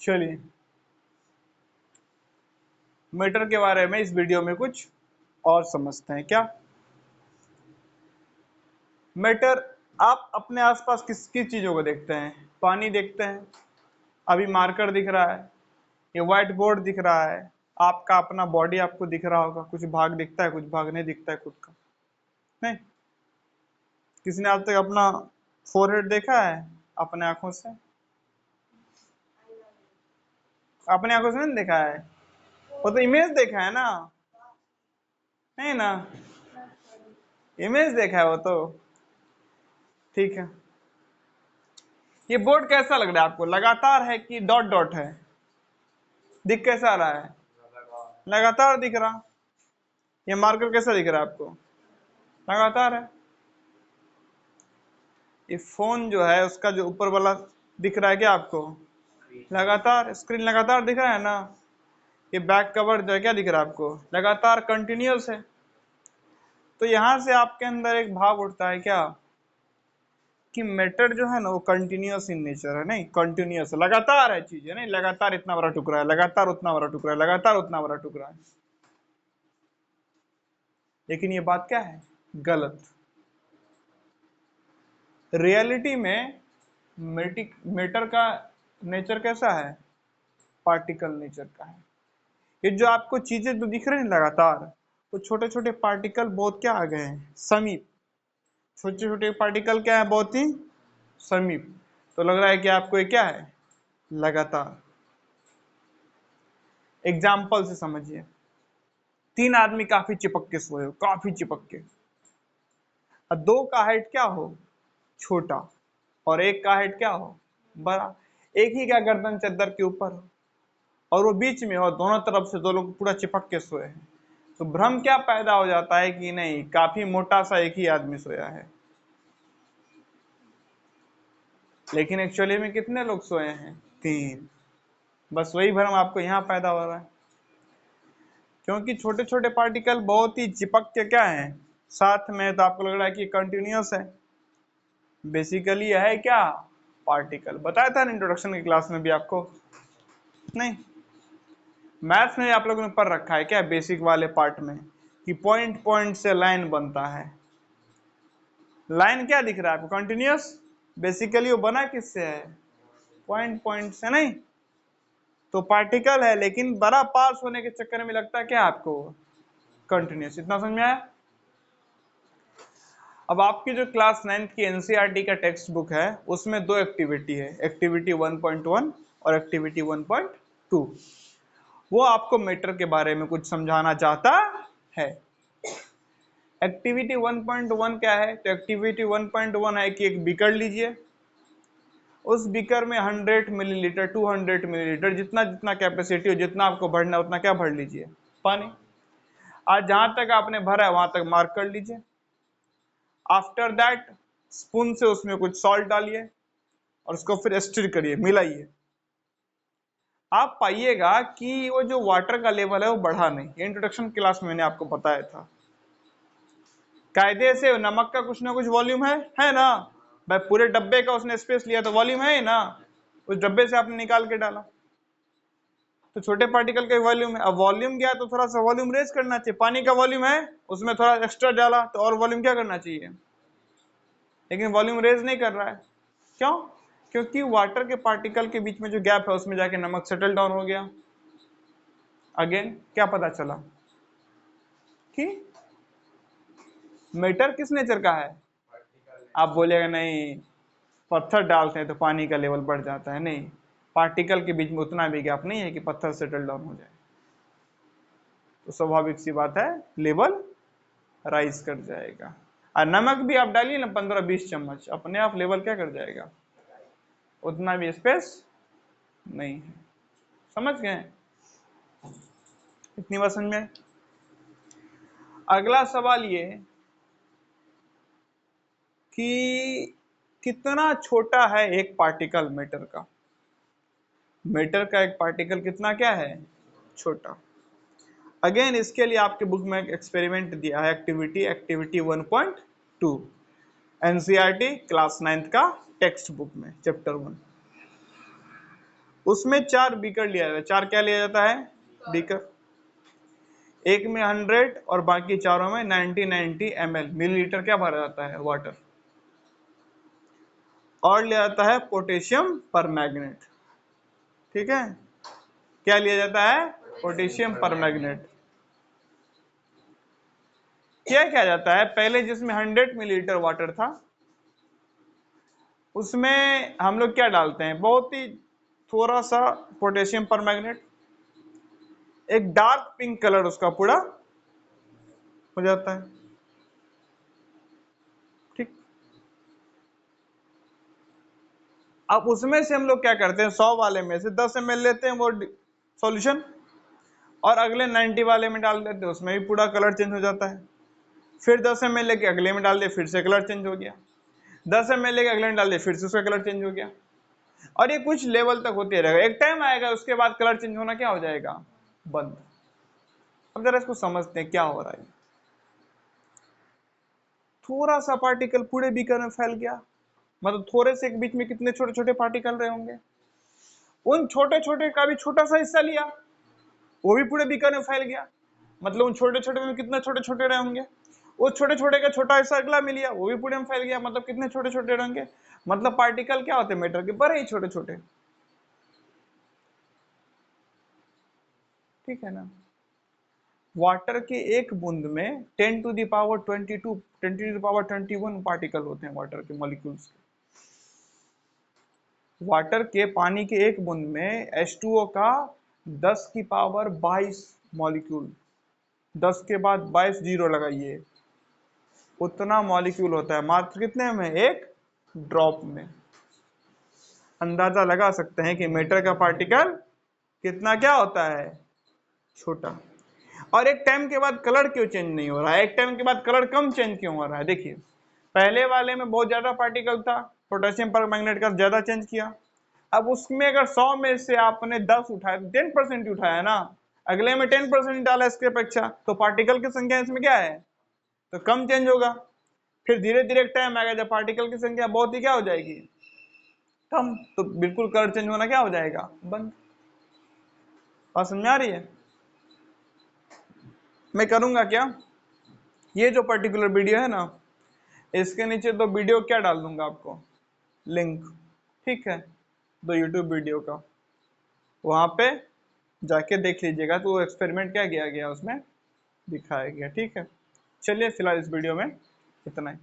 चलिए मीटर के बारे में इस वीडियो में कुछ और समझते हैं। क्या मीटर, आप अपने आसपास किस किस चीजों को देखते हैं? पानी देखते हैं, अभी मार्कर दिख रहा है, ये व्हाइट बोर्ड दिख रहा है, आपका अपना बॉडी आपको दिख रहा होगा, कुछ भाग दिखता है कुछ भाग नहीं दिखता है खुद का। नहीं, किसी ने आज तक अपना फोरहेड देखा है अपने आंखों से? अपने आंखों से नहीं देखा है, वो तो इमेज देखा है ना। नहीं ना, इमेज देखा है वो तो। ठीक है, ये बोर्ड कैसा लग रहा है आपको? लगातार है कि डॉट डॉट है? दिख कैसा रहा है? लगातार दिख रहा। ये मार्कर कैसा दिख रहा है आपको? लगातार है। ये फोन जो है उसका जो ऊपर वाला दिख रहा है क्या आपको? लगातार, स्क्रीन लगातार दिख रहा है ना। ये बैक कवर जो है क्या दिख रहा है आपको? लगातार, कंटिन्यूअस है। तो यहां से आपके अंदर एक भाव उठता है क्या कि मैटर जो है ना वो कंटिन्यूअस इन नेचर है। नहीं, कंटिन्यूअस लगातार है चीजें, नहीं लगातार इतना बड़ा टुकड़ा है, लगातार उतना बड़ा टुकड़ा है, लगातार उतना बड़ा टुकड़ा है। लेकिन ये बात क्या है? गलत। रियलिटी में मैटर का नेचर कैसा है? पार्टिकल नेचर का है। ये जो आपको चीजें जो दिख रही हैं लगातार, वो छोटे छोटे पार्टिकल बहुत क्या आ गए हैं? समीप। छोटे छोटे पार्टिकल क्या है? बहुत ही समीप। तो लग रहा है कि आपको ये क्या है? लगातार। एग्जाम्पल से समझिए, तीन आदमी काफी चिपक के सोए हो, काफी चिपक के, और दो का हाइट क्या हो? छोटा, और एक का हाइट क्या हो? बड़ा। एक ही का गर्दन चद्दर के ऊपर हो और वो बीच में हो, दोनों तरफ से दो लोग पूरा चिपक के सोए हैं। तो भ्रम क्या पैदा हो जाता है कि नहीं, काफी मोटा सा एक ही आदमी सोया है। लेकिन एक्चुअली में कितने लोग सोए हैं? तीन। बस वही भ्रम आपको यहाँ पैदा हो रहा है, क्योंकि छोटे छोटे पार्टिकल बहुत ही चिपक के क्या है साथ में, तो आपको लग रहा है कि कंटिन्यूअस है। बेसिकली यह है क्या? पार्टिकल। बताया था ना इंट्रोडक्शन की क्लास में भी आपको? नहीं, मैथ्स में आप लोगों ने पढ़ रखा है क्या बेसिक वाले पार्ट में कि पॉइंट पॉइंट से लाइन बनता है। लाइन क्या दिख रहा है आपको? कंटिन्यूअस। बेसिकली वो बना किससे है? पॉइंट पॉइंट से। नहीं, तो पार्टिकल है लेकिन बड़ा पास होने के चक्कर में लगता है क्या आपको? कंटिन्यूअस। इतना समझ में आया? अब आपकी जो क्लास 9th की एनसीईआरटी का टेक्स्ट बुक है उसमें दो एक्टिविटी है, एक्टिविटी 1.1 और एक्टिविटी 1.2। वो आपको मैटर के बारे में कुछ समझाना चाहता है। एक्टिविटी 1.1 क्या है? तो एक्टिविटी 1.1 है कि एक बीकर लीजिए, उस बीकर में 100 मिलीलीटर 200 मिलीलीटर जितना जितना कैपेसिटी हो, जितना आपको भरना है उतना क्या भर लीजिए? पानी। आज जहां तक आपने भरा है वहां तक मार्क कर लीजिए। आफ्टर दैट स्पून से उसमें कुछ सॉल्ट डालिए और उसको फिर स्टिर करिए, मिलाइए। आप पाइएगा कि वो जो वाटर का लेवल है वो बढ़ा नहीं। इंट्रोडक्शन क्लास में मैंने आपको बताया था, कायदे से नमक का कुछ ना कुछ वॉल्यूम है ना भाई? पूरे डब्बे का उसने स्पेस लिया तो वॉल्यूम है ना, उस डब्बे से आपने निकाल के डाला। तो छोटे पार्टिकल का वॉल्यूम है। अब वॉल्यूम गया तो थोड़ा सा वॉल्यूम रेज करना चाहिए। पानी का वॉल्यूम है, उसमें थोड़ा एक्स्ट्रा डाला तो और वॉल्यूम क्या करना चाहिए? लेकिन वॉल्यूम रेज नहीं कर रहा है। क्यों? क्योंकि वाटर के पार्टिकल के बीच में जो गैप है उसमें जाके नमक सेटल डाउन हो गया। अगेन क्या पता चला कि मैटर किस नेचर का है? आप बोलेगा नहीं, पत्थर डालते हैं तो पानी का लेवल बढ़ जाता है। नहीं, पार्टिकल के बीच में उतना भी गैप नहीं है कि पत्थर सेटल डाउन हो जाए। तो स्वाभाविक सी बात है, लेवल राइज कर जाएगा। और नमक भी आप डालिए ना 15-20 चम्मच, अपने आप लेवल क्या कर जाएगा? उतना भी स्पेस नहीं है। समझ गए? इतनी बात समझ में? अगला सवाल ये कि कितना छोटा है एक पार्टिकल मैटर का? मैटर का एक पार्टिकल कितना क्या है? छोटा। अगेन इसके लिए आपके बुक में एक एक्सपेरिमेंट दिया है, एक्टिविटी 1.2, एनसीईआरटी क्लास 9th का टेक्स्ट बुक में, चैप्टर 1। उसमें 4 बीकर लिया जाता है। 4 क्या लिया जाता है? बीकर। एक में 100 और बाकी चारों में 90 ml मिलीलीटर क्या भरा जाता है? वाटर। और लिया जाता है पोटेशियम परमैंगनेट। ठीक है, क्या लिया जाता है? Potassium permanganate. क्या जाता है, पहले जिसमें 100 मिलीलीटर वाटर था उसमें हम लोग क्या डालते हैं? बहुत ही थोड़ा सा पोटेशियम परमैंगनेट, एक डार्क पिंक कलर उसका पूरा हो जाता है। ठीक, अब उसमें से हम लोग क्या करते हैं, 100 वाले में से 10 ml लेते हैं वो सॉल्यूशन, और अगले 90 वाले में डाल देते हैं, उसमें भी पूरा कलर चेंज हो जाता है। फिर 10 ml लेके अगले में डाल दिए, फिर से कलर चेंज हो गया। 10 ml लेके अगले में डाल दिए, फिर से उसका कलर चेंज हो गया। और ये कुछ लेवल तक होते रहेगा, एक टाइम आएगा उसके बाद कलर चेंज होना क्या हो जाएगा? बंद। अब जरा इसको समझते हैं क्या हो रहा है। थोड़ा सा पार्टिकल पूरे बीकर में फैल गया, मतलब थोड़े से एक बीच में कितने छोटे छोटे पार्टिकल रहे होंगे, उन छोटे छोटे का भी छोटा सा हिस्सा लिया, वो भी पूरे बीकर में फैल गया, मतलब उन छोटे छोटे में कितने छोटे छोटे रहे होंगे, वो छोटे छोटे का छोटा हिस्सा अगला में लिया, वो भी पूरे में फैल गया, मतलब कितने छोटे छोटे रहेंगे। मतलब पार्टिकल क्या होते हैं? मैटर के बड़े ही छोटे छोटे। ठीक है ना। वाटर के एक बूंद में 10 to the power 22, 10 to the power 21 particle होते हैं वाटर के मॉलिक्यूल्स के। वाटर के, पानी के एक बूंद में H2O का 10 की पावर 22 मॉलिक्यूल, 10 के बाद 22 जीरो लगाइए, उतना मॉलिक्यूल होता है मात्र कितने में? एक ड्रॉप में। अंदाजा लगा सकते हैं कि मीटर का पार्टिकल कितना क्या होता है? छोटा। और एक टाइम के बाद कलर क्यों चेंज नहीं हो रहा है? एक टाइम के बाद कलर कम चेंज क्यों हो रहा है? देखिए, पहले वाले में बहुत ज्यादा पार्टिकल था, पोटेशियम परमैंगनेट का ज्यादा चेंज किया। अब उसमें अगर 100 में से आपने 10 उठाया, 10% उठाया ना, अगले में 10% डाला इसके अपेक्षा, तो पार्टिकल की संख्या इसमें क्या है? तो कम चेंज होगा। फिर धीरे धीरे एक टाइम आएगा जब पार्टिकल की संख्या बहुत ही क्या हो जाएगी? कम, तो बिल्कुल कलर चेंज होना क्या हो जाएगा? बंद। बात समझ आ रही है? मैं करूंगा क्या, ये जो पर्टिकुलर वीडियो है ना, इसके नीचे तो वीडियो क्या डाल दूंगा आपको? लिंक। ठीक है, तो यूट्यूब वीडियो का, वहां पे जाके देख लीजिएगा, तो एक्सपेरिमेंट क्या किया गया उसमें दिखाया गया। ठीक है, चलिए फिलहाल इस वीडियो में इतना ही।